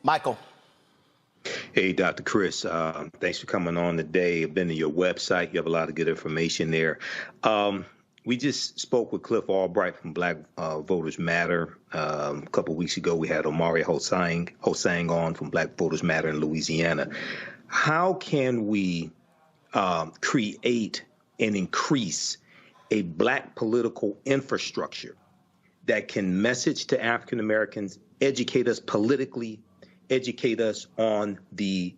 Michael. Hey, Dr. Chris, thanks for coming on today. I've been to your website. You have a lot of good information there. We just spoke with Cliff Albright from Black Voters Matter. A couple of weeks ago, we had Omari Hosang on from Black Voters Matter in Louisiana. How can we create and increase a Black political infrastructure that can message to African Americans, educate us politically, educate us on the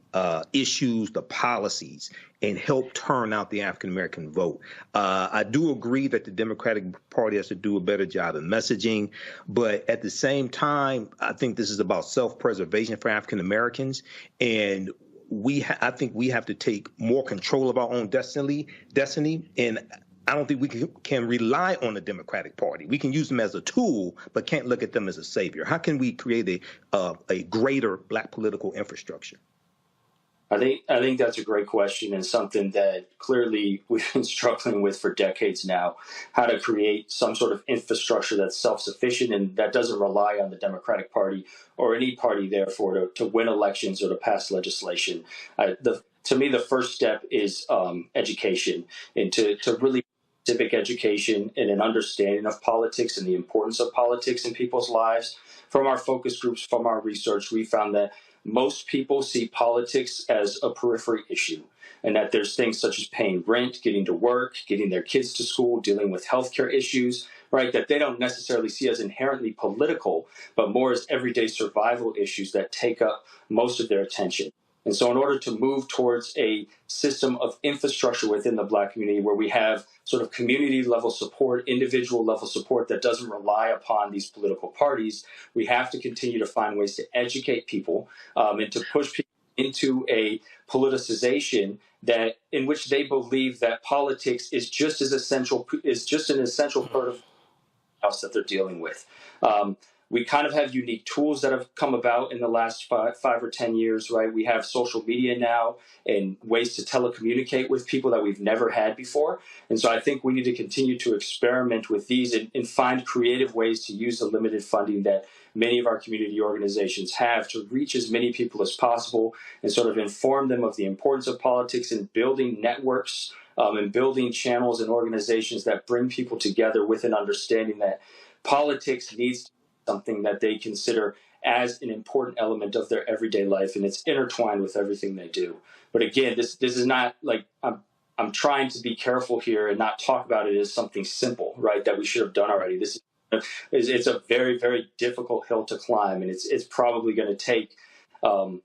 issues, the policies, and help turn out the African American vote? I do agree that the Democratic Party has to do a better job of messaging, but at the same time, I think this is about self-preservation for African Americans, and I think we have to take more control of our own destiny, and I don't think we can rely on the Democratic Party. We can use them as a tool, but can't look at them as a savior. How can we create a greater Black political infrastructure? I think that's a great question, and something that clearly we've been struggling with for decades now, how to create some sort of infrastructure that's self-sufficient and that doesn't rely on the Democratic Party or any party, therefore, to win elections or to pass legislation. To me, the first step is education, and to really civic education and an understanding of politics and the importance of politics in people's lives. From our focus groups, from our research, we found that most people see politics as a periphery issue, and that there's things such as paying rent, getting to work, getting their kids to school, dealing with healthcare issues, right, that they don't necessarily see as inherently political, but more as everyday survival issues that take up most of their attention. And so in order to move towards a system of infrastructure within the Black community where we have sort of community level support, individual level support that doesn't rely upon these political parties, we have to continue to find ways to educate people and to push people into a politicization that in which they believe that politics is just an essential part of the house that they're dealing with. We kind of have unique tools that have come about in the last five or 10 years, right? We have social media now and ways to telecommunicate with people that we've never had before. And so I think we need to continue to experiment with these and find creative ways to use the limited funding that many of our community organizations have to reach as many people as possible and sort of inform them of the importance of politics and building networks and building channels and organizations that bring people together with an understanding that politics needs to something that they consider as an important element of their everyday life, and it's intertwined with everything they do. But again, this is not like I'm trying to be careful here and not talk about it as something simple, right? That we should have done already. It's a very, very difficult hill to climb, and it's probably going to take a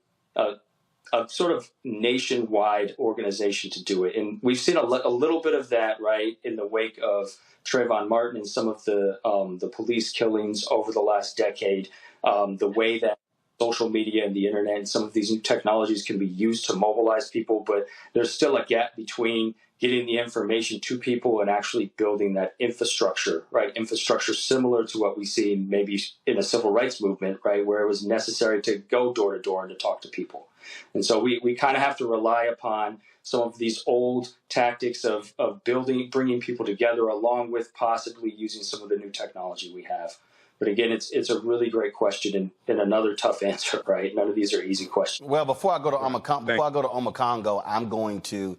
sort of nationwide organization to do it. And we've seen a little bit of that, right, in the wake of Trayvon Martin and some of the police killings over the last decade, the way that social media and the internet and some of these new technologies can be used to mobilize people, but there's still a gap between getting the information to people and actually building that infrastructure, right? Infrastructure similar to what we see maybe in a civil rights movement, right, where it was necessary to go door to door and to talk to people. And so we kind of have to rely upon some of these old tactics of bringing people together, along with possibly using some of the new technology we have. But again, it's a really great question and another tough answer, right? None of these are easy questions. Well, before I go to Omakongo, I'm going to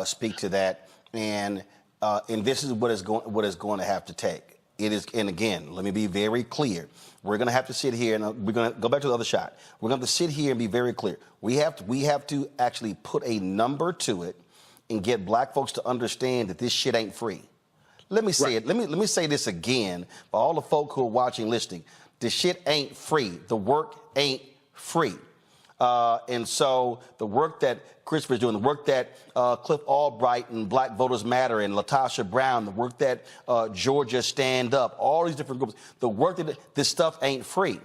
speak to that, and this is what is going to have to take. It is, and again, let me be very clear. We're going to have to sit here, and we're going to go back to the other shot. We're going to have to sit here and be very clear. We have to actually put a number to it and get Black folks to understand that this shit ain't free. Let me say it. Let me say this again for all the folk who are watching, listening. The shit ain't free. The work ain't free. And so the work that Christopher's doing, the work that Cliff Albright and Black Voters Matter and Latasha Brown, the work that Georgia Stand Up, all these different groups, the work that this stuff ain't free.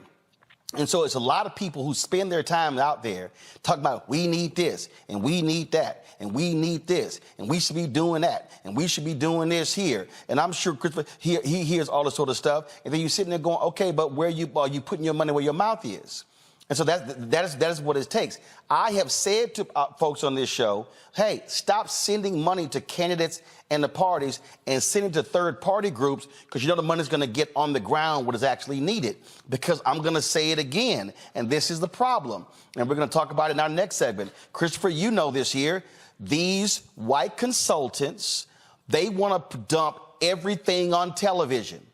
And so it's a lot of people who spend their time out there talking about we need this and we need that and we need this and we should be doing that and we should be doing this here. And I'm sure Christopher, he hears all this sort of stuff. And then you're sitting there going, okay, but are you putting your money where your mouth is? And so that is what it takes. I have said to folks on this show, hey, stop sending money to candidates and the parties and send it to third-party groups, because you know the money's going to get on the ground what is actually needed. Because I'm going to say it again, and this is the problem. And we're going to talk about it in our next segment. Christopher, you know this here. These white consultants, they want to dump everything on television.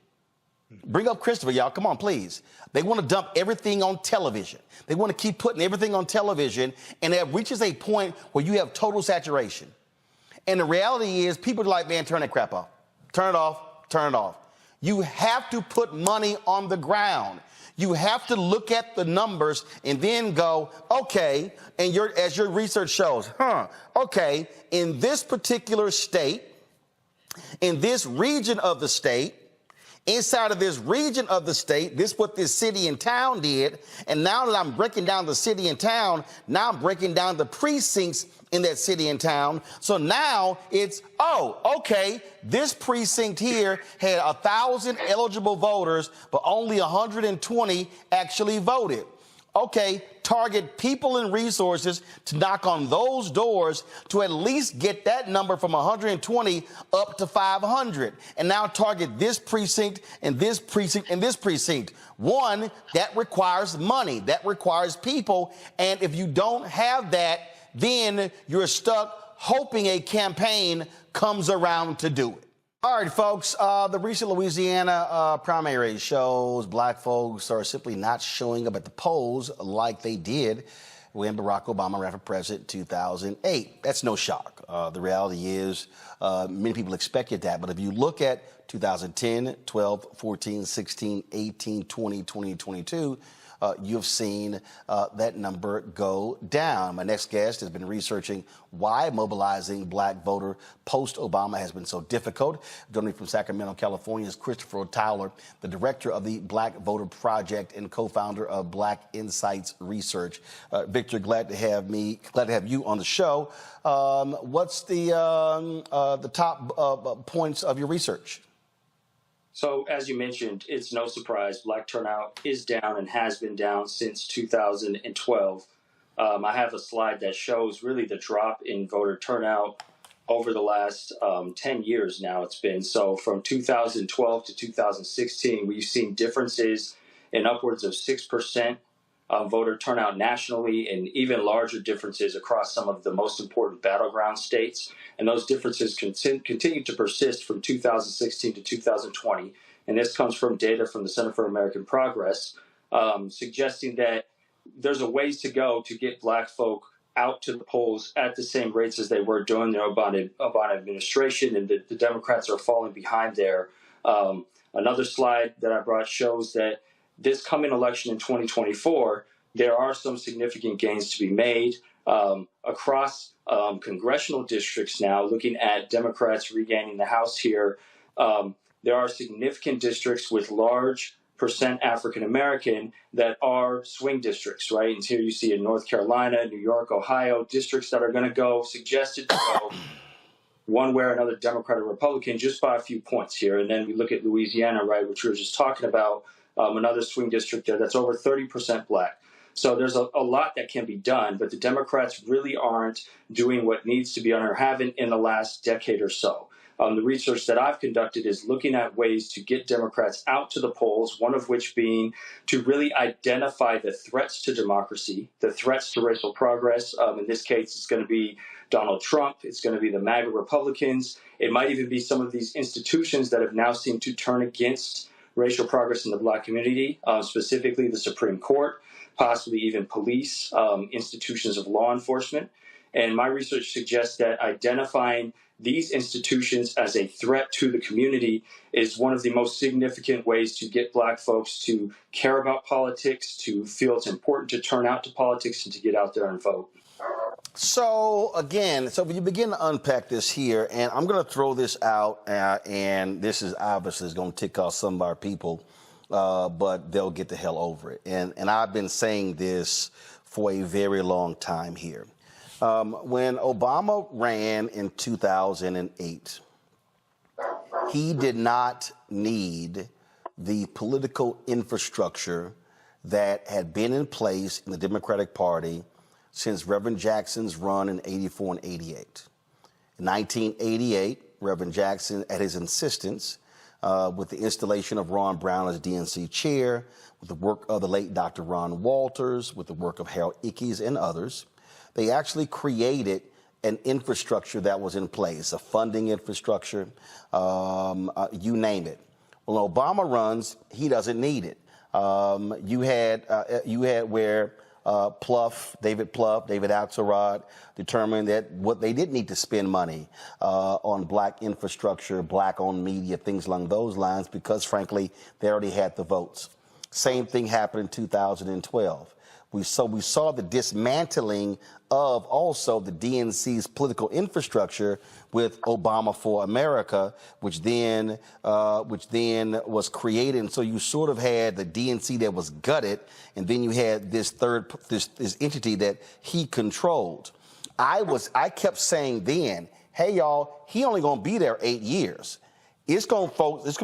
Bring up Christopher, y'all. Come on, please. They want to dump everything on television. They want to keep putting everything on television, and it reaches a point where you have total saturation. And the reality is people are like, man, turn that crap off. Turn it off. Turn it off. You have to put money on the ground. You have to look at the numbers and then go, okay, and as your research shows, okay, in this particular state, in this region of the state, inside of this region of the state, this is what this city and town did. And now that I'm breaking down the city and town, now I'm breaking down the precincts in that city and town. So now it's, oh, okay, this precinct here had 1,000 eligible voters, but only 120 actually voted. Okay, target people and resources to knock on those doors to at least get that number from 120 up to 500. And now target this precinct and this precinct and this precinct. One, that requires money. That requires people. And if you don't have that, then you're stuck hoping a campaign comes around to do it. All right, folks, the recent Louisiana primary shows black folks are simply not showing up at the polls like they did when Barack Obama ran for president in 2008. That's no shock. The reality is many people expected that. But if you look at 2010, 12, 14, 16, 18, 20, 2022, you've seen that number go down. My next guest has been researching why mobilizing black voter post-Obama has been so difficult. Joining me from Sacramento, California is Christopher Towler, the director of the Black Voter Project and co-founder of Black Insights Research. Victor, glad to have you on the show. What's the top points of your research? So, as you mentioned, it's no surprise black turnout is down and has been down since 2012. I have a slide that shows really the drop in voter turnout over the last 10 years now it's been. So from 2012 to 2016, we've seen differences in upwards of 6% voter turnout nationally, and even larger differences across some of the most important battleground states. And those differences continue to persist from 2016 to 2020. And this comes from data from the Center for American Progress, suggesting that there's a ways to go to get black folk out to the polls at the same rates as they were during the Obama administration, and the Democrats are falling behind there. Another slide that I brought shows that this coming election in 2024, there are some significant gains to be made across congressional districts now. Looking at Democrats regaining the House here, there are significant districts with large percent African American that are swing districts, right? And here you see in North Carolina, New York, Ohio, districts that are going to go, suggested to go one way or another, Democrat or Republican, just by a few points here. And then we look at Louisiana, right, which we were just talking about, another swing district there that's over 30% black. So there's a lot that can be done, but the Democrats really aren't doing what needs to be done or haven't in the last decade or so. The research that I've conducted is looking at ways to get Democrats out to the polls, one of which being to really identify the threats to democracy, the threats to racial progress. In this case, it's going to be Donald Trump. It's going to be the MAGA Republicans. It might even be some of these institutions that have now seemed to turn against racial progress in the black community, specifically the Supreme Court, possibly even police, institutions of law enforcement. And my research suggests that identifying these institutions as a threat to the community is one of the most significant ways to get black folks to care about politics, to feel it's important to turn out to politics, and to get out there and vote. So again, when you begin to unpack this here, and I'm going to throw this out, and this is obviously going to tick off some of our people, but they'll get the hell over it. And I've been saying this for a very long time here. When Obama ran in 2008, he did not need the political infrastructure that had been in place in the Democratic Party since Reverend Jackson's run in 84 and 88. In 1988, Reverend Jackson, at his insistence, with the installation of Ron Brown as DNC chair, with the work of the late Dr. Ron Walters, with the work of Harold Ickes and others, they actually created an infrastructure that was in place, a funding infrastructure, you name it. Well, Obama runs, he doesn't need it. You had where David Axelrod determined that what they did need to spend money on black infrastructure, black-owned media, things along those lines, because frankly, they already had the votes. Same thing happened in 2012. We saw the dismantling of also the DNC's political infrastructure with Obama for America, which then was created. And so you sort of had the DNC that was gutted, and then you had this this entity that he controlled. I kept saying then, hey y'all, he only gonna be there 8 years. It's gonna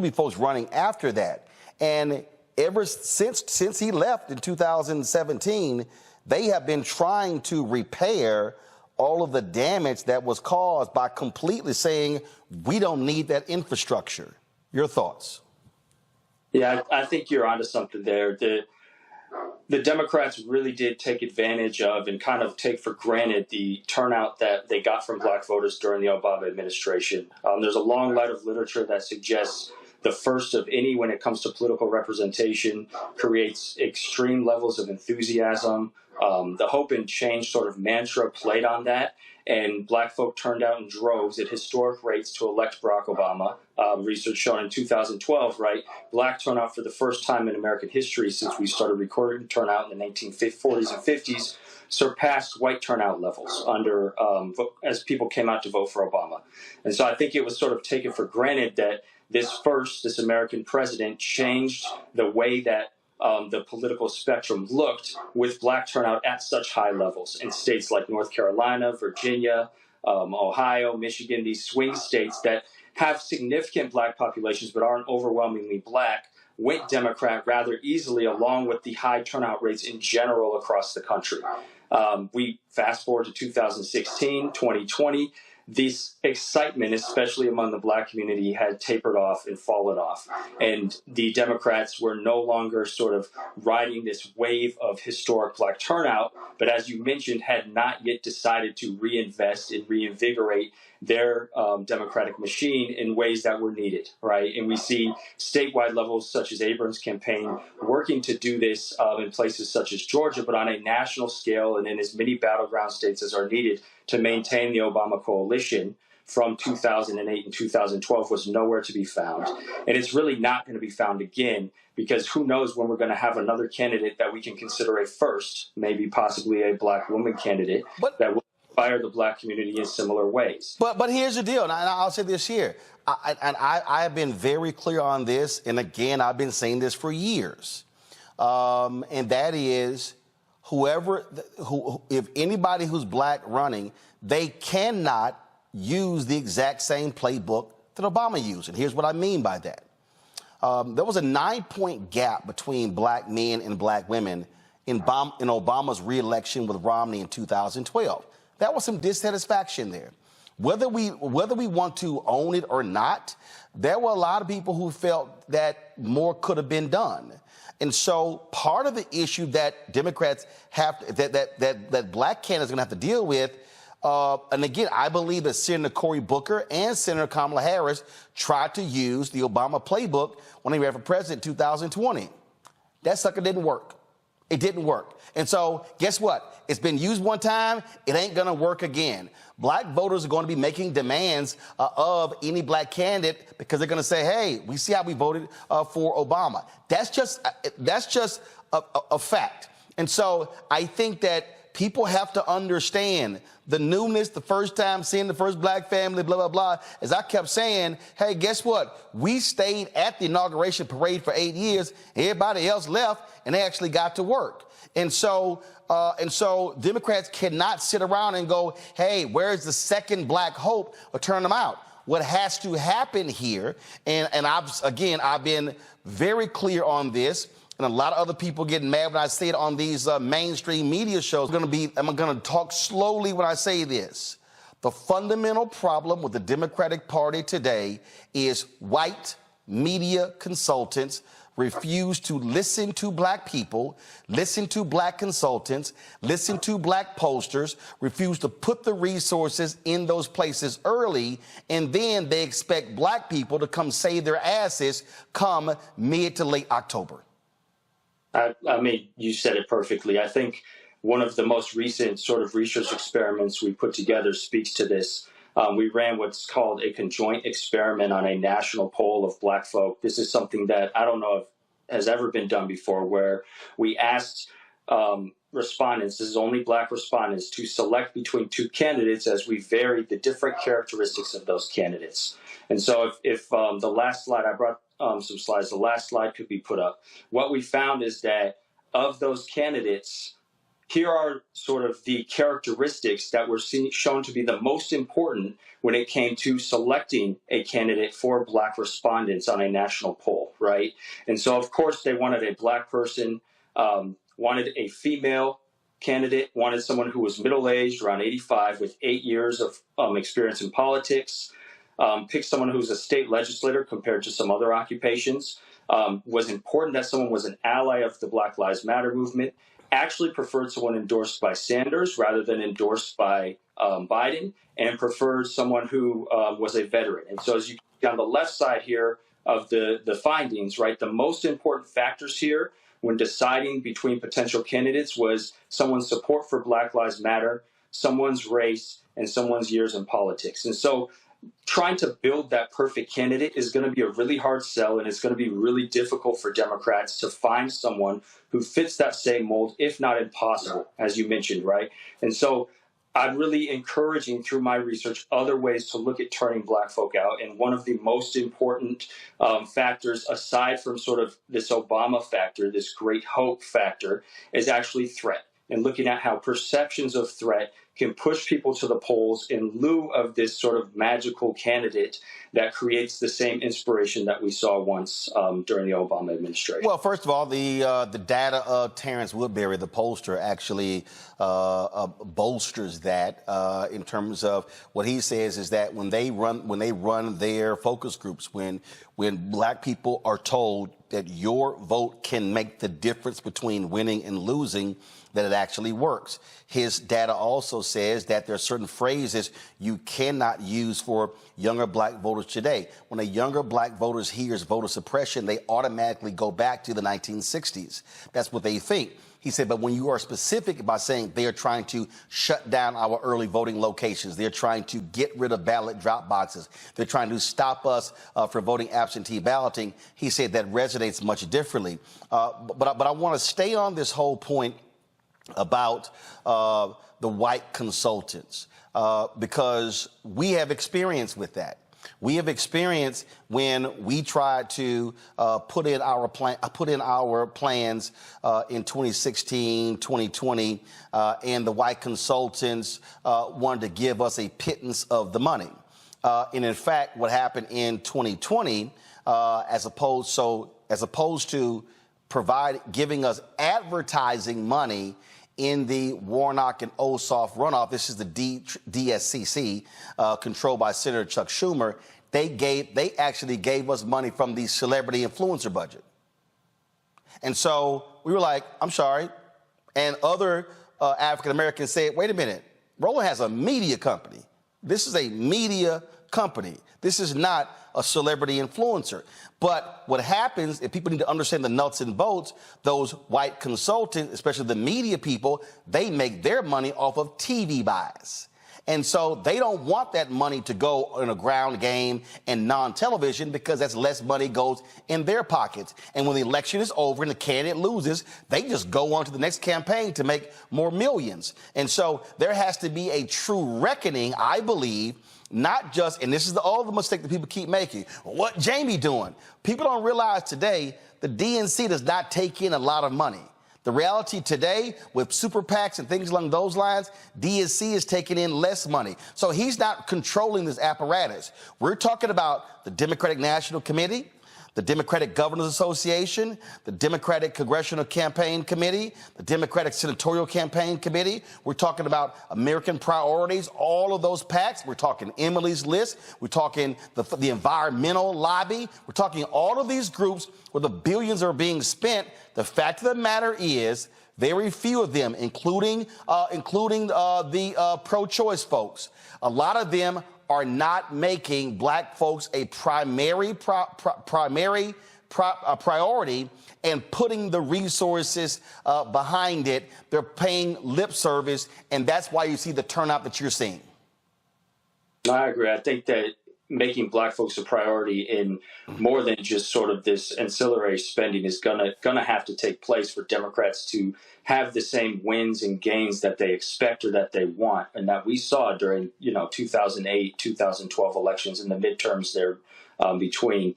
be folks running after that. And ever since he left in 2017, they have been trying to repair all of the damage that was caused by completely saying, we don't need that infrastructure. Your thoughts? Yeah, I think you're onto something there. The Democrats really did take advantage of and kind of take for granted the turnout that they got from black voters during the Obama administration. There's a long line of literature that suggests the first of any when it comes to political representation creates extreme levels of enthusiasm. The hope and change sort of mantra played on that, and black folk turned out in droves at historic rates to elect Barack Obama. Research shown in 2012, right, black turnout for the first time in American history since we started recording turnout in the 1940s and 50s surpassed white turnout levels as people came out to vote for Obama. And so I think it was sort of taken for granted that this American president changed the way that the political spectrum looked with black turnout at such high levels in states like North Carolina, Virginia, Ohio, Michigan, these swing states that have significant black populations but aren't overwhelmingly black, went Democrat rather easily, along with the high turnout rates in general across the country. We fast forward to 2016, 2020. This excitement, especially among the black community, had tapered off and fallen off. And the Democrats were no longer sort of riding this wave of historic black turnout, but as you mentioned, had not yet decided to reinvest and reinvigorate their democratic machine in ways that were needed, right? And we see statewide levels such as Abrams' campaign working to do this in places such as Georgia, but on a national scale and in as many battleground states as are needed to maintain the Obama coalition from 2008 and 2012 was nowhere to be found. And it's really not going to be found again, because who knows when we're going to have another candidate that we can consider a first, maybe possibly a black woman candidate that will inspire the black community in similar ways. But here's the deal, and I'll say this here. I have been very clear on this, and again, I've been saying this for years. And that is, if anybody who's black running, they cannot use the exact same playbook that Obama used. And here's what I mean by that. There was a 9-point gap between black men and black women in Obama's reelection with Romney in 2012. That was some dissatisfaction there. Whether we want to own it or not, there were a lot of people who felt that more could have been done. And so part of the issue that Democrats that black candidates are going to have to deal with, and again, I believe that Senator Cory Booker and Senator Kamala Harris tried to use the Obama playbook when they ran for president in 2020. That sucker didn't work. It didn't work. And so guess what? It's been used one time. It ain't going to work again. Black voters are going to be making demands of any black candidate because they're going to say, hey, we see how we voted for Obama. That's just a fact. And so I think that people have to understand the newness, the first time seeing the first black family, blah, blah, blah. As I kept saying, hey, guess what? We stayed at the inauguration parade for 8 years. Everybody else left, and they actually got to work. And so Democrats cannot sit around and go, hey, where's the second black hope, or turn them out. What has to happen here, and I've been very clear on this, and a lot of other people get mad when I say it on these mainstream media shows. I'm going to talk slowly when I say this. The fundamental problem with the Democratic Party today is white media consultants refuse to listen to black people, listen to black consultants, listen to black pollsters, refuse to put the resources in those places early, and then they expect black people to come save their asses come mid to late October. I mean, you said it perfectly. I think one of the most recent sort of research experiments we put together speaks to this. We ran what's called a conjoint experiment on a national poll of black folk. This is something that I don't know if has ever been done before, where we asked respondents, this is only black respondents, to select between two candidates as we varied the different characteristics of those candidates. And so if the last slide, I brought some slides, the last slide could be put up. What we found is that of those candidates, here are sort of the characteristics that were shown to be the most important when it came to selecting a candidate for black respondents on a national poll, right? And so, of course, they wanted a black person, wanted a female candidate, wanted someone who was middle-aged, around 85, with 8 years of experience in politics, picked someone who's a state legislator compared to some other occupations, was important that someone was an ally of the Black Lives Matter movement, actually preferred someone endorsed by Sanders rather than endorsed by Biden, and preferred someone who was a veteran. And so as you see on the left side here of the findings, right, the most important factors here when deciding between potential candidates was someone's support for Black Lives Matter, someone's race, and someone's years in politics. And so trying to build that perfect candidate is going to be a really hard sell, and it's going to be really difficult for Democrats to find someone who fits that same mold, if not impossible, as you mentioned, right? And so I'm really encouraging through my research other ways to look at turning black folk out. And one of the most important factors, aside from sort of this Obama factor, this great hope factor, is actually threat, and looking at how perceptions of threat can push people to the polls in lieu of this sort of magical candidate that creates the same inspiration that we saw once during the Obama administration. Well, first of all, the data of Terrence Woodbury, the pollster, actually bolsters that in terms of what he says is that when they run their focus groups, when black people are told that your vote can make the difference between winning and losing, that it actually works. His data also says that there are certain phrases you cannot use for younger black voters today. When a younger black voter hears voter suppression, they automatically go back to the 1960s. That's what they think. He said, but when you are specific about saying they are trying to shut down our early voting locations, they're trying to get rid of ballot drop boxes, they're trying to stop us from voting absentee balloting, he said that resonates much differently. But I want to stay on this whole point about the white consultants, because we have experience with that. We have experience when we tried to put in our plans in 2016, 2020, and the white consultants wanted to give us a pittance of the money. And in fact, what happened in 2020, as opposed to giving us advertising money in the Warnock and Ossoff runoff, this is the DSCC, controlled by Senator Chuck Schumer, they actually gave us money from the celebrity influencer budget. And so we were like, I'm sorry. And other African Americans said, wait a minute, Roland has a media company. This is a media company. This is not a celebrity influencer. But what happens, if people need to understand the nuts and bolts, those white consultants, especially the media people, they make their money off of TV buys. And so they don't want that money to go in a ground game and non-television, because that's less money goes in their pockets. And when the election is over and the candidate loses, they just go on to the next campaign to make more millions. And so there has to be a true reckoning, I believe, not just, and this is all the mistake that people keep making. What Jamie doing? People don't realize today the DNC does not take in a lot of money. The reality today with super PACs and things along those lines, DNC is taking in less money. So he's not controlling this apparatus. We're talking about the Democratic National Committee, the Democratic Governors Association, the Democratic Congressional Campaign Committee, the Democratic Senatorial Campaign Committee. We're talking about American Priorities, all of those PACs. We're talking Emily's List. We're talking the environmental lobby. We're talking all of these groups where the billions are being spent. The fact of the matter is, very few of them, including the pro-choice folks, a lot of them are not making black folks a primary priority and putting the resources behind it. They're paying lip service, and that's why you see the turnout that you're seeing. I agree. I think that making black folks a priority in more than just sort of this ancillary spending is gonna have to take place for Democrats to have the same wins and gains that they expect or that they want, and that we saw during 2008, 2012 elections and the midterms there between.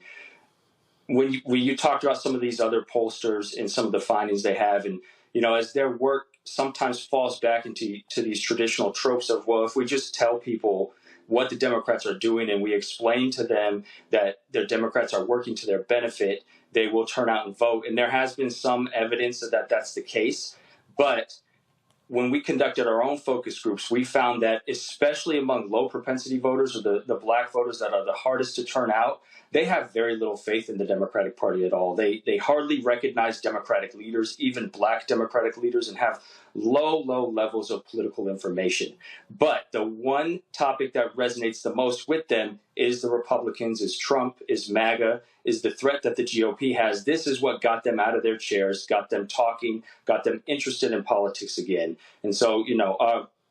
When you talked about some of these other pollsters and some of the findings they have, and as their work sometimes falls back into these traditional tropes of, well, if we just tell people what the Democrats are doing and we explain to them that their Democrats are working to their benefit, they will turn out and vote. And there has been some evidence that that's the case. But when we conducted our own focus groups, we found that especially among low propensity voters, or the black voters that are the hardest to turn out, they have very little faith in the Democratic Party at all. They hardly recognize Democratic leaders, even black Democratic leaders, and have low levels of political information. But the one topic that resonates the most with them is the Republicans, is Trump, is MAGA, is the threat that the GOP has. This is what got them out of their chairs, got them talking, got them interested in politics again. And so,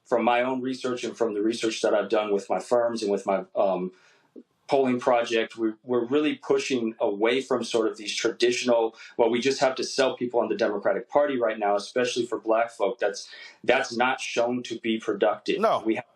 from my own research and from the research that I've done with my firms and with my polling project, we're really pushing away from sort of these traditional, well, we just have to sell people on the Democratic Party right now, especially for black folk. That's not shown to be productive. No. We have to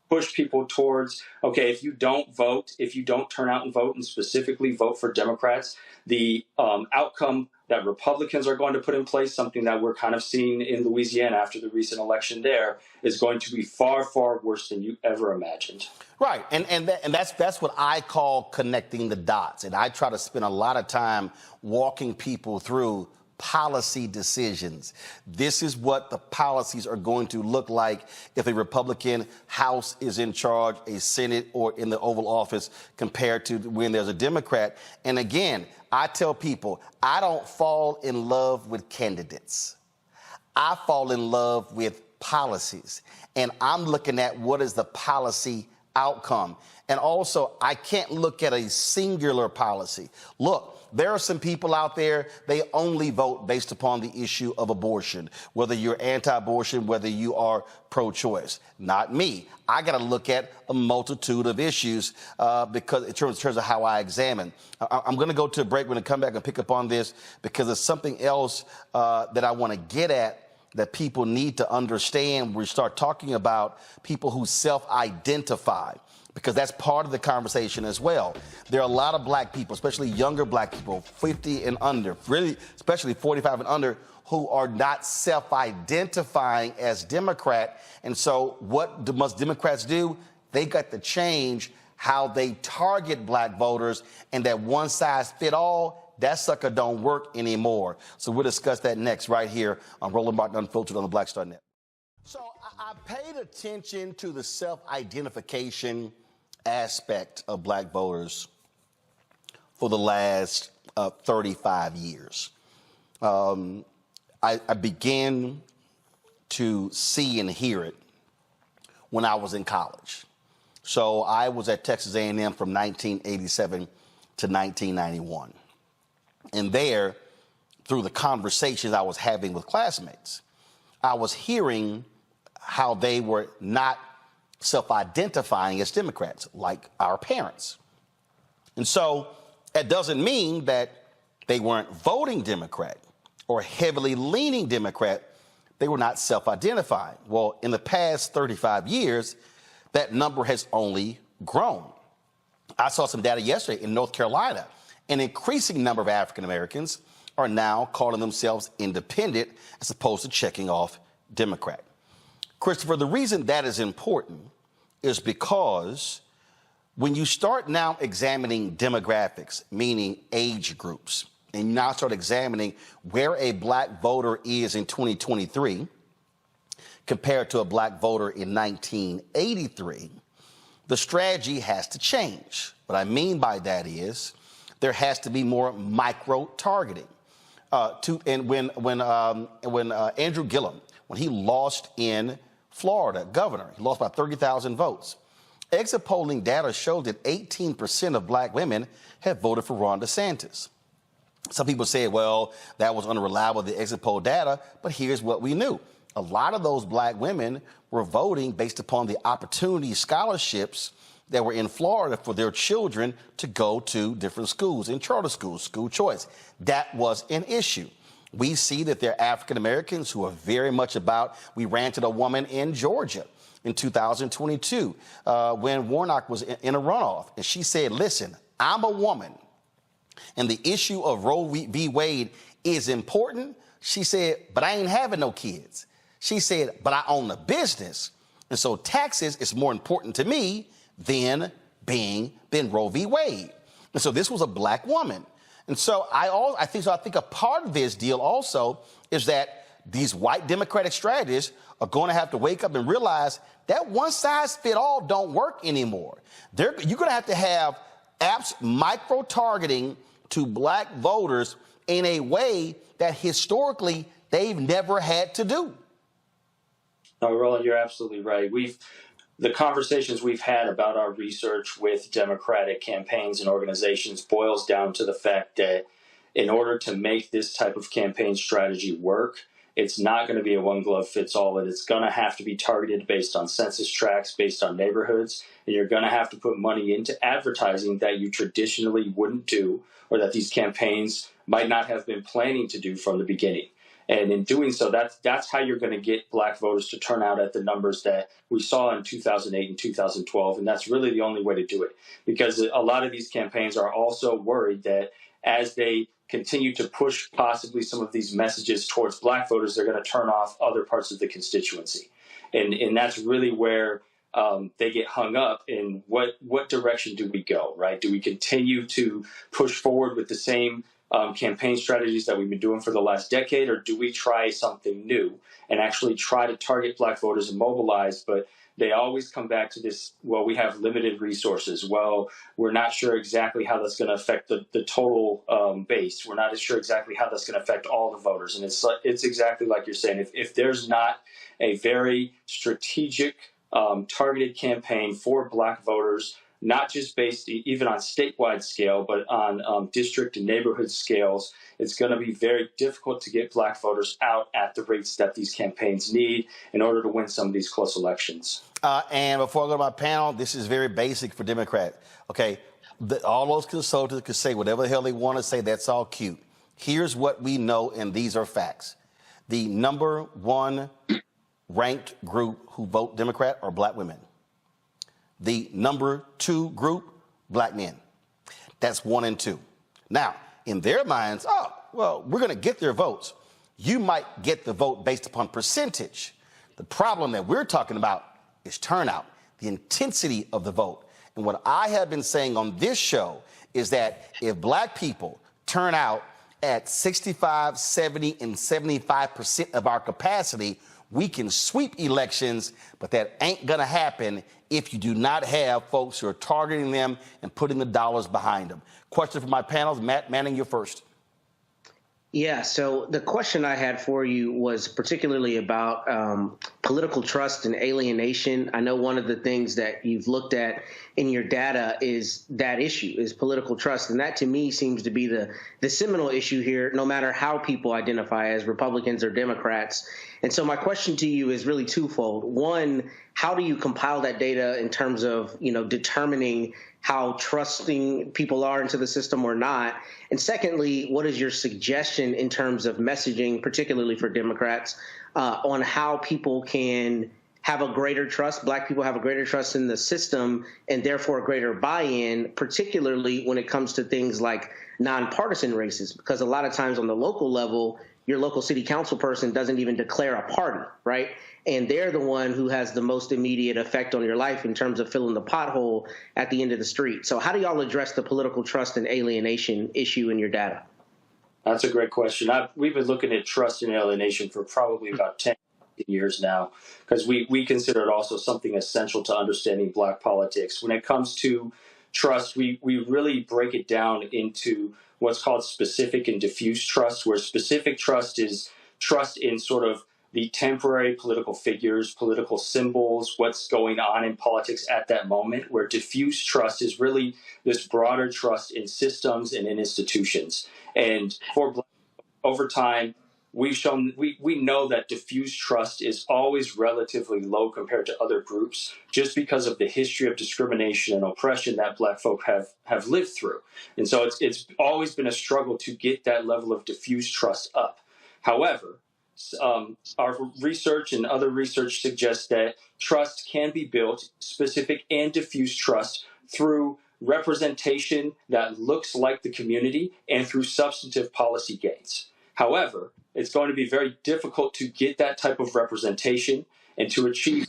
push people towards, okay, if you don't vote, if you don't turn out and vote, and specifically vote for Democrats, the outcome that Republicans are going to put in place, something that we're kind of seeing in Louisiana after the recent election there, is going to be far worse than you ever imagined. Right, and that's what I call connecting the dots. And I try to spend a lot of time walking people through policy decisions. This is what the policies are going to look like if a Republican House is in charge, a Senate, or in the Oval Office compared to when there's a Democrat. And again, I tell people, I don't fall in love with candidates. I fall in love with policies. And I'm looking at what is the policy outcome. And also, I can't look at a singular policy. Look, there are some people out there, they only vote based upon the issue of abortion, whether you're anti-abortion, whether you are pro-choice. Not me. I got to look at a multitude of issues because in terms of how I examine. I'm going to go to a break. We're going to come back and pick up on this because there's something else that I want to get at that people need to understand when we start talking about people who self-identify, because that's part of the conversation as well. There are a lot of black people, especially younger black people, 50 and under, really, especially 45 and under, who are not self-identifying as Democrat. And so what must Democrats do? They got to change how they target black voters, and that one size fit all, that sucker don't work anymore. So we'll discuss that next right here on Roland Martin Unfiltered on the Black Star Net. So I paid attention to the self-identification aspect of black voters for the last 35 years. I began to see and hear it when I was in college. So I was at Texas A&M from 1987 to 1991. And there, through the conversations I was having with classmates, I was hearing how they were not self-identifying as Democrats, like our parents. And so that doesn't mean that they weren't voting Democrat or heavily leaning Democrat. They were not self-identifying. Well, in the past 35 years, that number has only grown. I saw some data yesterday in North Carolina. An increasing number of African Americans are now calling themselves independent as opposed to checking off Democrat. Christopher, the reason that is important is because When you start now examining demographics, meaning age groups, and you now start examining where a black voter is in 2023 compared to a black voter in 1983, the strategy has to change. What I mean by that is there has to be more micro targeting. When Andrew Gillum, when he lost in Florida, governor, he lost by 30,000 votes. Exit polling data showed that 18% of black women had voted for Ron DeSantis. Some people say, well, that was unreliable, the exit poll data, but here's what we knew. A lot of those black women were voting based upon the opportunity scholarships that were in Florida for their children to go to different schools, in charter schools, school choice. That was an issue. We see that there are African Americans who are very much about, we ran to a woman in Georgia in 2022 when Warnock was in a runoff. And she said, listen, I'm a woman, and the issue of Roe v. Wade is important. She said, but I ain't having no kids. She said, but I own a business, and so taxes is more important to me than Roe v. Wade. And so this was a black woman. And so I think a part of this deal also is that these white Democratic strategists are going to have to wake up and realize that one size fit all don't work anymore. You're going to have apps micro-targeting to black voters in a way that historically they've never had to do. No, Roland, you're absolutely right. The conversations we've had about our research with Democratic campaigns and organizations boils down to the fact that in order to make this type of campaign strategy work, it's not going to be a one-glove-fits-all. It's going to have to be targeted based on census tracts, based on neighborhoods, and you're going to have to put money into advertising that you traditionally wouldn't do, or that these campaigns might not have been planning to do from the beginning. And in doing so, that's how you're going to get black voters to turn out at the numbers that we saw in 2008 and 2012. And that's really the only way to do it, because a lot of these campaigns are also worried that as they continue to push possibly some of these messages towards black voters, they're going to turn off other parts of the constituency. And that's really where they get hung up in what direction do we go, right? Do we continue to push forward with the same campaign strategies that we've been doing for the last decade, or do we try something new and actually try to target black voters and mobilize? But they always come back to this, well, we have limited resources. Well, we're not sure exactly how that's going to affect the total base. We're not sure exactly how that's going to affect all the voters. And it's exactly like you're saying. If there's not a very strategic, targeted campaign for black voters, not just based even on statewide scale, but on district and neighborhood scales, it's going to be very difficult to get black voters out at the rates that these campaigns need in order to win some of these close elections. And before I go to my panel, this is very basic for Democrats. Okay, all those consultants can say whatever the hell they want to say. That's all cute. Here's what we know, and these are facts. The number one ranked group who vote Democrat are black women. The number two group, black men. That's 1 and 2. Now, in their minds, we're going to get their votes. You might get the vote based upon percentage. The problem that we're talking about is turnout, the intensity of the vote. And what I have been saying on this show is that if black people turn out at 65, 70, and 75% of our capacity, we can sweep elections, but that ain't going to happen if you do not have folks who are targeting them and putting the dollars behind them. Question for my panel. Matt Manning, you're first. Yeah, so the question I had for you was particularly about political trust and alienation. I know one of the things that you've looked at in your data is that issue, is political trust. And that to me seems to be the seminal issue here, no matter how people identify as Republicans or Democrats. And so my question to you is really twofold. One, how do you compile that data in terms of, determining how trusting people are into the system or not? And secondly, what is your suggestion in terms of messaging, particularly for Democrats, on how people can have a greater trust, black people have a greater trust in the system and therefore a greater buy-in, particularly when it comes to things like nonpartisan races? Because a lot of times on the local level, your local city council person doesn't even declare a party, right? And they're the one who has the most immediate effect on your life in terms of filling the pothole at the end of the street. So how do y'all address the political trust and alienation issue in your data? That's a great question. We've been looking at trust and alienation for probably about 10 years now, because we consider it also something essential to understanding Black politics. When it comes to trust, we really break it down into what's called specific and diffuse trust, where specific trust is trust in sort of the temporary political figures, political symbols, what's going on in politics at that moment, where diffuse trust is really this broader trust in systems and in institutions. And for Black, over time, we've shown we know that diffuse trust is always relatively low compared to other groups, just because of the history of discrimination and oppression that Black folk have lived through. And so it's always been a struggle to get that level of diffuse trust up. However, our research and other research suggests that trust can be built, specific and diffuse trust, through representation that looks like the community and through substantive policy gains. However, it's going to be very difficult to get that type of representation and to achieve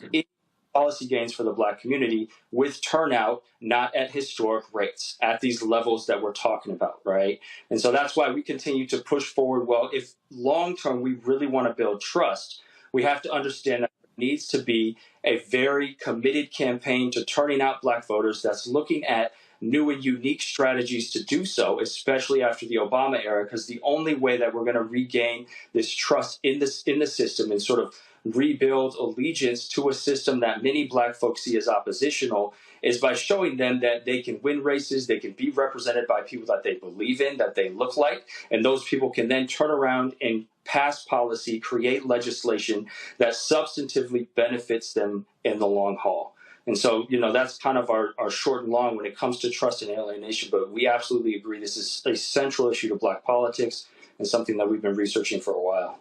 policy gains for the Black community with turnout not at historic rates, at these levels that we're talking about, right? And so that's why we continue to push forward. Well, if long-term we really want to build trust, we have to understand that there needs to be a very committed campaign to turning out Black voters that's looking at new and unique strategies to do so, especially after the Obama era, because the only way that we're going to regain this trust in the system and sort of rebuild allegiance to a system that many Black folks see as oppositional is by showing them that they can win races, they can be represented by people that they believe in, that they look like, and those people can then turn around and pass policy, create legislation that substantively benefits them in the long haul. And so, that's kind of our short and long when it comes to trust and alienation. But we absolutely agree this is a central issue to Black politics and something that we've been researching for a while.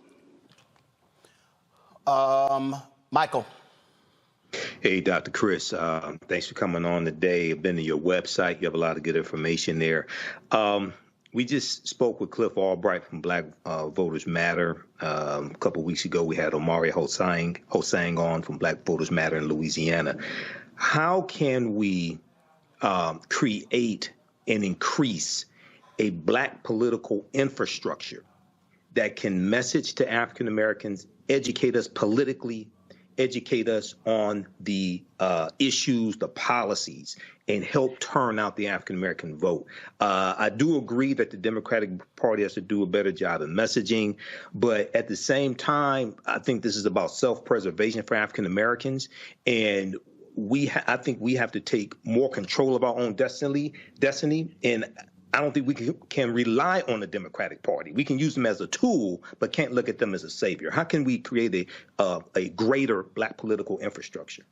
Michael. Hey, Dr. Chris, thanks for coming on today. I've been to your website. You have a lot of good information there. We just spoke with Cliff Albright from Black Voters Matter. A couple of weeks ago, we had Omari Hosang on from Black Voters Matter in Louisiana. How can we create and increase a Black political infrastructure that can message to African Americans, educate us politically, educate us on the issues, the policies, and help turn out the African American vote? I do agree that the Democratic Party has to do a better job of messaging, but at the same time, I think this is about self-preservation for African Americans, and I think we have to take more control of our own destiny, and I don't think we can rely on the Democratic Party. We can use them as a tool, but can't look at them as a savior. How can we create a greater Black political infrastructure?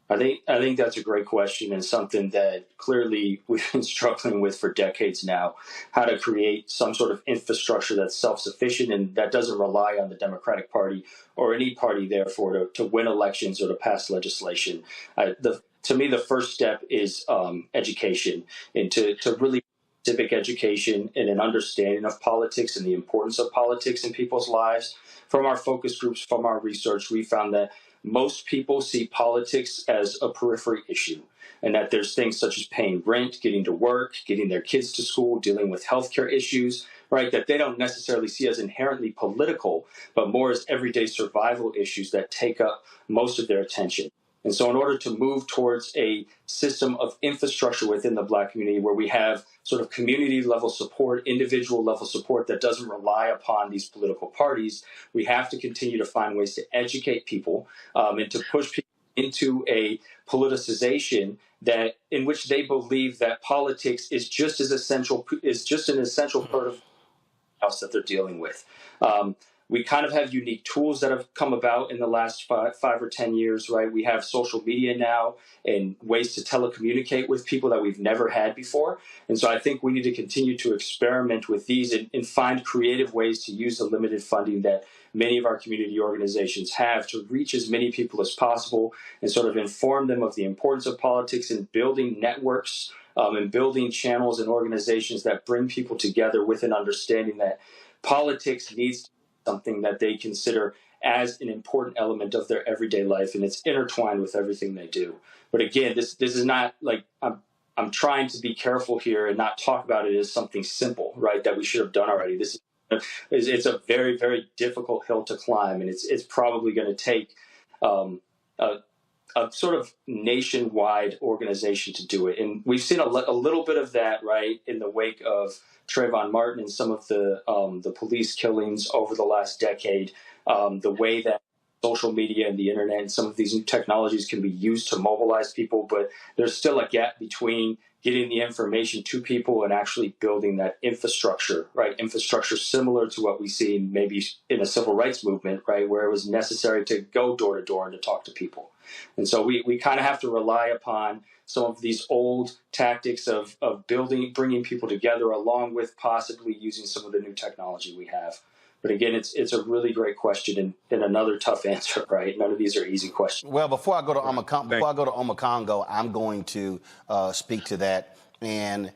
I think that's a great question, and something that clearly we've been struggling with for decades now, how to create some sort of infrastructure that's self-sufficient and that doesn't rely on the Democratic Party or any party, therefore, to win elections or to pass legislation. To me, the first step is education, and to really civic education and an understanding of politics and the importance of politics in people's lives. From our focus groups, from our research, we found that most people see politics as a periphery issue, and that there's things such as paying rent, getting to work, getting their kids to school, dealing with healthcare issues, right, that they don't necessarily see as inherently political, but more as everyday survival issues that take up most of their attention. And so in order to move towards a system of infrastructure within the Black community where we have sort of community level support, individual level support that doesn't rely upon these political parties, we have to continue to find ways to educate people and to push people into a politicization that in which they believe that politics is just an essential part of the house that they're dealing with. We kind of have unique tools that have come about in the last five or 10 years, right? We have social media now and ways to telecommunicate with people that we've never had before. And so I think we need to continue to experiment with these and find creative ways to use the limited funding that many of our community organizations have to reach as many people as possible and sort of inform them of the importance of politics and building networks and building channels and organizations that bring people together with an understanding that politics needs to be something that they consider as an important element of their everyday life, and it's intertwined with everything they do. But again, this is not like I'm trying to be careful here and not talk about it as something simple, right? That we should have done already. It's a very, very difficult hill to climb, and it's probably going to take a sort of nationwide organization to do it. And we've seen a little bit of that, right, in the wake of Trayvon Martin and some of the police killings over the last decade. The way that social media and the internet and some of these new technologies can be used to mobilize people, but there's still a gap between getting the information to people and actually building that infrastructure, right? Infrastructure similar to what we see maybe in a civil rights movement, right? Where it was necessary to go door to door and to talk to people. And so we kind of have to rely upon some of these old tactics of bringing people together, along with possibly using some of the new technology we have. But again, it's a really great question and another tough answer, right? None of these are easy questions. Well, before I go to Omakongo, I'm going to speak to that, and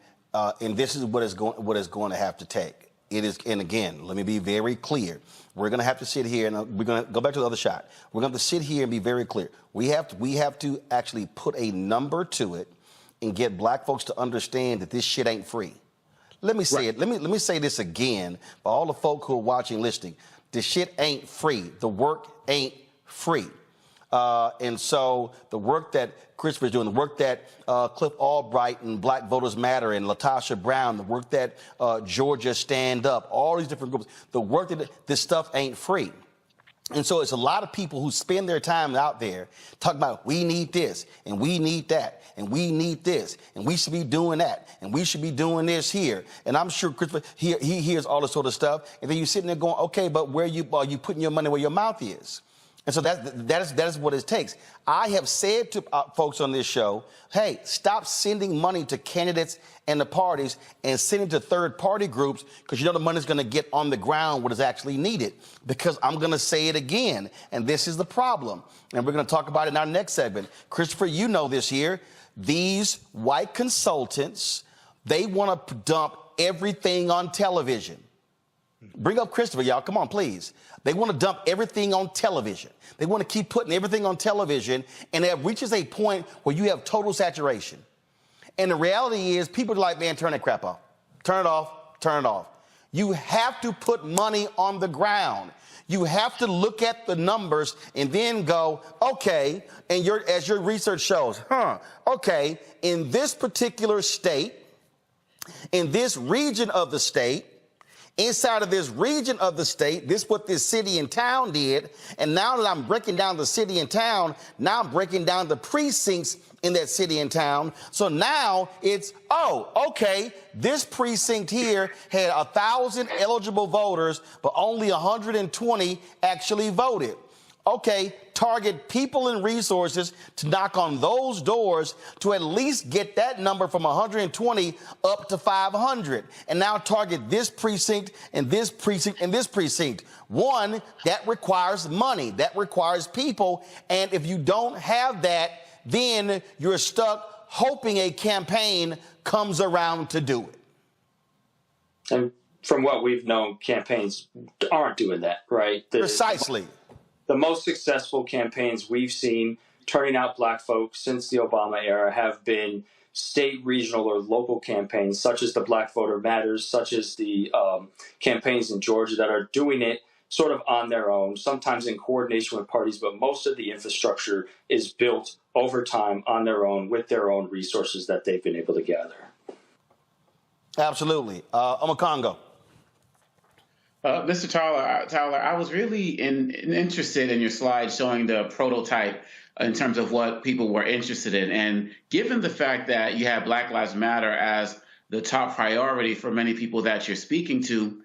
this is what is going to have to take. It is, and again, let me be very clear. We're going to have to sit here, and we're going to go back to the other shot. We're going to have to sit here and be very clear. We have to actually put a number to it and get black folks to understand that this shit ain't free. Let me say it. Let me say this again for all the folk who are watching, listening. The shit ain't free. The work ain't free. And so the work that Christopher's doing, the work that Cliff Albright and Black Voters Matter and Latasha Brown, the work that Georgia Stand Up, all these different groups, the work that this stuff ain't free. And so it's a lot of people who spend their time out there talking about we need this and we need that and we need this and we should be doing that and we should be doing this here. And I'm sure Christopher, he hears all this sort of stuff. And then you're sitting there going, okay, but where are you putting your money where your mouth is? And so that is what it takes. I have said to folks on this show, hey, stop sending money to candidates and the parties and sending to third-party groups because you know the money's going to get on the ground what is actually needed. Because I'm going to say it again, and this is the problem. And we're going to talk about it in our next segment. Christopher, you know this here. These white consultants, they want to dump everything on television. Bring up Christopher, y'all. Come on, please. They want to dump everything on television. They want to keep putting everything on television, and it reaches a point where you have total saturation. And the reality is people are like, man, turn that crap off. Turn it off. Turn it off. You have to put money on the ground. You have to look at the numbers and then go, okay, and as your research shows, okay, in this particular state, in this region of the state, inside of this region of the state, this is what this city and town did. And now that I'm breaking down the city and town, now I'm breaking down the precincts in that city and town. So now it's, okay, this precinct here had 1,000 eligible voters, but only 120 actually voted. Okay, target people and resources to knock on those doors to at least get that number from 120 up to 500. And now target this precinct and this precinct and this precinct. One, that requires money. That requires people. And if you don't have that, then you're stuck hoping a campaign comes around to do it. And from what we've known, campaigns aren't doing that, right? Precisely. The most successful campaigns we've seen turning out black folks since the Obama era have been state, regional, or local campaigns, such as the Black Voter Matters, such as the campaigns in Georgia that are doing it sort of on their own, sometimes in coordination with parties, but most of the infrastructure is built over time on their own with their own resources that they've been able to gather. Absolutely. Omakongo. Mr. Towler, I was really interested in your slide showing the prototype in terms of what people were interested in. And given the fact that you have Black Lives Matter as the top priority for many people that you're speaking to,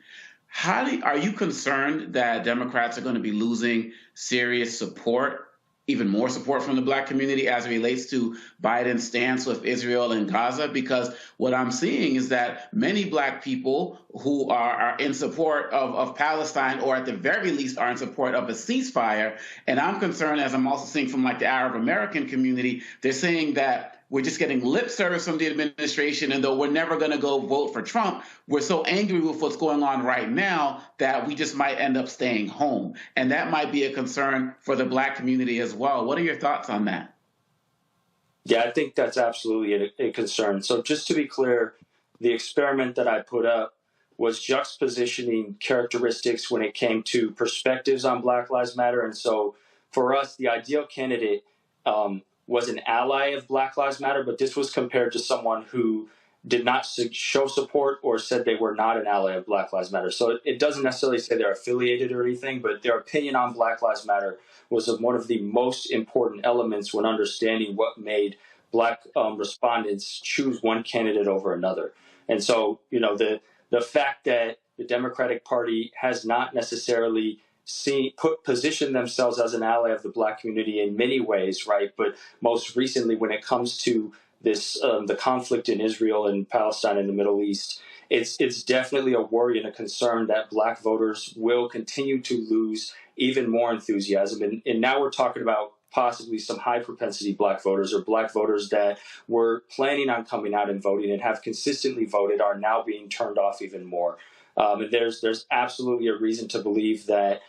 are you concerned that Democrats are going to be losing serious support, even more support from the black community as it relates to Biden's stance with Israel and Gaza? Because what I'm seeing is that many black people who are in support of Palestine, or at the very least are in support of a ceasefire, and I'm concerned, as I'm also seeing from like the Arab American community, they're saying that we're just getting lip service from the administration, and though we're never going to go vote for Trump, we're so angry with what's going on right now that we just might end up staying home. And that might be a concern for the Black community as well. What are your thoughts on that? Yeah, I think that's absolutely a concern. So just to be clear, the experiment that I put up was juxtapositioning characteristics when it came to perspectives on Black Lives Matter. And so for us, the ideal candidate was an ally of Black Lives Matter, but this was compared to someone who did not show support or said they were not an ally of Black Lives Matter. So it doesn't necessarily say they're affiliated or anything, but their opinion on Black Lives Matter was one of the most important elements when understanding what made Black respondents choose one candidate over another. And so, you know, the fact that the Democratic Party has not necessarily positioned themselves as an ally of the Black community in many ways, right? But most recently, when it comes to this, the conflict in Israel and Palestine and the Middle East, it's definitely a worry and a concern that Black voters will continue to lose even more enthusiasm. And now we're talking about possibly some high propensity Black voters or Black voters that were planning on coming out and voting and have consistently voted are now being turned off even more. And there's absolutely a reason to believe that,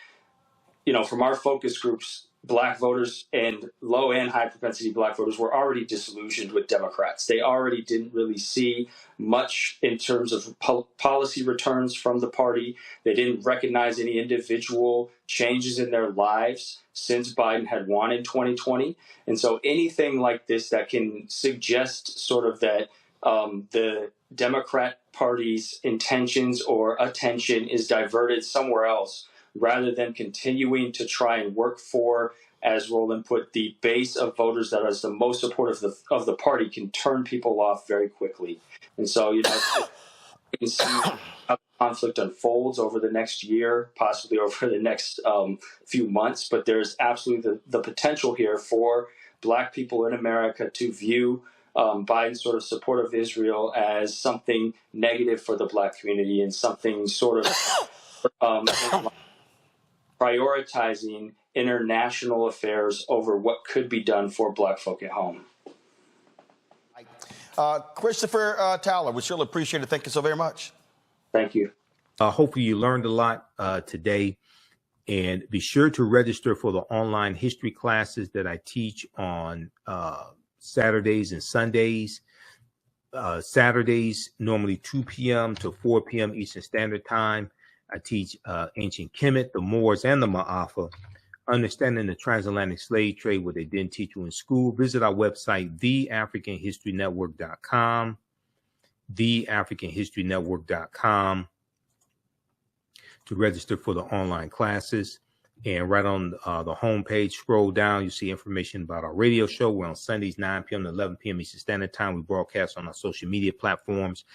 you know, from our focus groups, Black voters and low and high propensity Black voters were already disillusioned with Democrats. They already didn't really see much in terms of policy returns from the party. They didn't recognize any individual changes in their lives since Biden had won in 2020. And so anything like this that can suggest sort of that the Democrat Party's intentions or attention is diverted somewhere else, rather than continuing to try and work for, as Roland put, the base of voters that is the most supportive of the party, can turn people off very quickly. And so, you know, you can see how the conflict unfolds over the next year, possibly over the next few months, but there's absolutely the potential here for Black people in America to view Biden's sort of support of Israel as something negative for the Black community and something sort of prioritizing international affairs over what could be done for Black folk at home. Christopher Towler, we surely appreciate it. Thank you so very much. Thank you. Hopefully you learned a lot today, and be sure to register for the online history classes that I teach on Saturdays and Sundays. Saturdays, normally 2 p.m. to 4 p.m. Eastern Standard Time. I teach ancient Kemet, the Moors, and the Ma'afa, understanding the transatlantic slave trade, what they didn't teach you in school. Visit our website, theafricanhistorynetwork.com, theafricanhistorynetwork.com, to register for the online classes. And right on the homepage, scroll down, you see information about our radio show. We're on Sundays, 9 p.m. to 11 p.m. Eastern Standard Time. We broadcast on our social media platforms.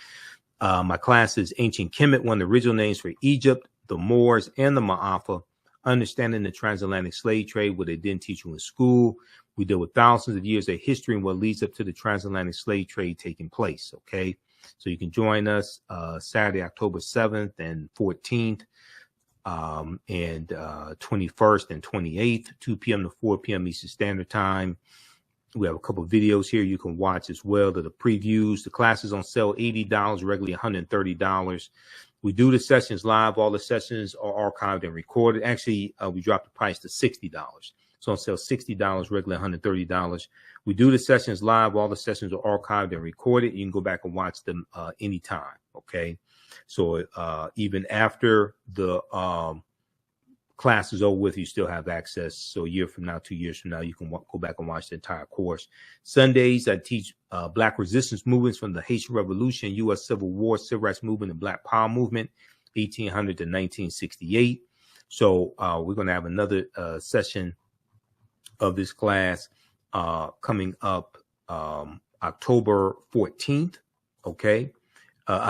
My class is Ancient Kemet, one of the original names for Egypt, the Moors, and the Ma'afa, understanding the transatlantic slave trade, what they didn't teach you in school. We deal with thousands of years of history and what leads up to the transatlantic slave trade taking place, okay? So you can join us Saturday, October 7th and 14th, and 21st and 28th, 2 p.m. to 4 p.m. Eastern Standard Time. We have a couple of videos here you can watch as well to the previews. The class is on sale $80, regularly $130. We do the sessions live. All the sessions are archived and recorded. Actually, we dropped the price to $60. So on sale $60, regularly $130. We do the sessions live. All the sessions are archived and recorded. You can go back and watch them anytime, okay? So even after the class is over with, you still have access. So a year from now, 2 years from now, you can go back and watch the entire course. Sundays, I teach Black resistance movements from the Haitian Revolution, U.S. Civil War, Civil Rights Movement, and Black Power Movement, 1800 to 1968. So we're going to have another session of this class coming up October 14th, okay?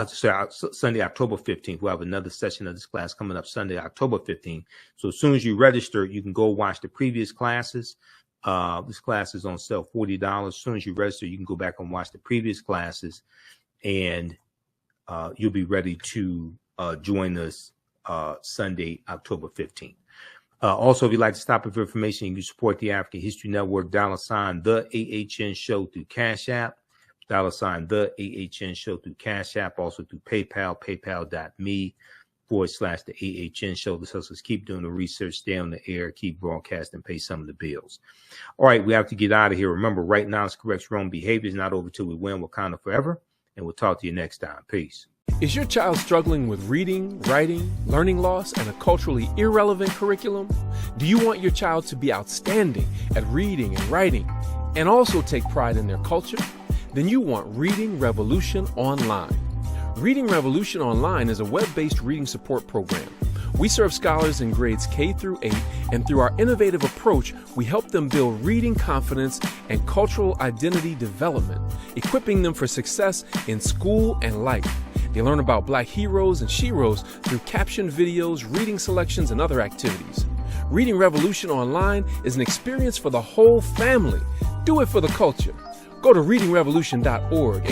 Sunday, October 15th. We'll have another session of this class coming up Sunday, October 15th. So as soon as you register, you can go watch the previous classes. This class is on sale $40. As soon as you register, you can go back and watch the previous classes, and you'll be ready to join us Sunday, October 15th. Also, if you'd like to stop it for information, you can support the African History Network, $, the AHN show through Cash App, $, the AHN show through Cash App, also through PayPal, paypal.me/the AHN show. This helps us keep doing the research, stay on the air, keep broadcasting, pay some of the bills. All right, we have to get out of here. Remember, right now is corrects wrong behavior. It's not over till we win. Wakanda forever. And we'll talk to you next time. Peace. Is your child struggling with reading, writing, learning loss, and a culturally irrelevant curriculum? Do you want your child to be outstanding at reading and writing and also take pride in their culture? Then you want Reading Revolution Online. Reading Revolution Online is a web-based reading support program. We serve scholars in grades K through 8, and through our innovative approach, we help them build reading confidence and cultural identity development, equipping them for success in school and life. They learn about Black heroes and sheroes through captioned videos, reading selections, and other activities. Reading Revolution Online is an experience for the whole family. Do it for the culture. Go to readingrevolution.org and